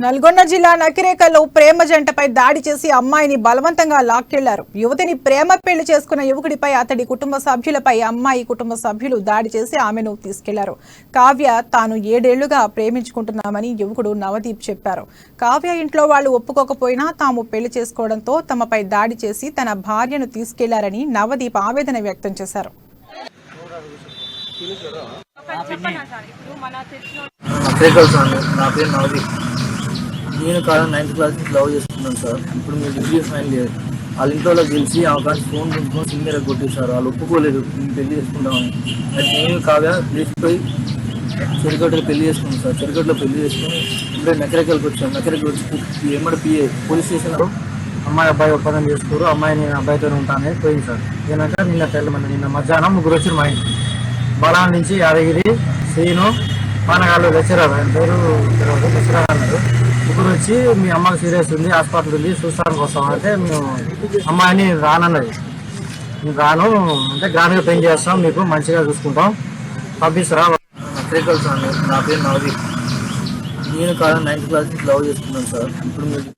నల్గొండ జిల్లా నకిరేకల్లో ప్రేమ జంటపై దాడి చేసి అమ్మాయిని బలవంతంగా లాక్కెళ్లారు. యువతిని ప్రేమ పెళ్లి చేసుకున్న యువకుడిపై అతడి కుటుంబ సభ్యులపై అమ్మాయి కుటుంబ సభ్యులు దాడి చేసి ఆమెను తీసుకెళ్లారు. కావ్య తాను 7 ఏళ్లుగా ప్రేమించుకుంటున్నామని యువకుడు నవదీప్ చెప్పారు. కావ్య ఇంట్లో వాళ్లు ఒప్పుకోకపోయినా తాము పెళ్లి చేసుకోవడంతో తమపై దాడి చేసి తన భార్యను తీసుకెళ్లారని నవదీప్ ఆవేదన వ్యక్తం చేశారు. నేను కాదు 9th క్లాస్ లవ్ చేస్తున్నాను సార్. ఇప్పుడు మీరు డిగ్రీ ఫైనల్ ఇయర్. వాళ్ళ ఇంట్లో తెలిసి అవకాశం ఫోన్ కొనుక్కొని సింగర్ కొట్టేశారు. వాళ్ళు ఒప్పుకోలేదు నేను పెళ్లి చేసుకుంటామని. అయితే నేను కాగా లేచిపోయి చెరుకట్లో పెళ్లి చేసుకున్నాను సార్. చెరుకట్లో పెళ్లి చేసుకుని ఇప్పుడే నకిరేకల్కి వచ్చాను. నకిరేకల్ వచ్చి ఎమ్మడి పోలీస్ స్టేషన్లో అమ్మాయి అబ్బాయి ఒప్పందం చేసుకోరు, అమ్మాయి నేను అబ్బాయితో ఉంటానని పోయింది సార్. ఏదైనా నిన్న మధ్యాహ్నం ముగ్గురు వచ్చి మా ఇంటి బలాల నుంచి యాదగిరి శ్రీను పానగాళ్ళు లెక్చరర్ ఆయన పేరు లెక్చరర్ అన్నారు. ముగ్గురు వచ్చి మీ అమ్మకి సీరియస్ ఉంది, హాస్పిటల్ ఉంది, చూస్తానికి వస్తాం అంటే మేము అమ్మాయిని రానన్నది. నేను రాను అంటే గ్రాండ్గా పెయిన్ చేస్తాం, మీకు మంచిగా చూసుకుంటాం, పంపిస్తారా. నకిరేకల్ సార్, నా పేరు నవదీప్. నేను కాదు 9th క్లాస్ లవ్ చేస్తున్నాను సార్. ఇప్పుడు మీరు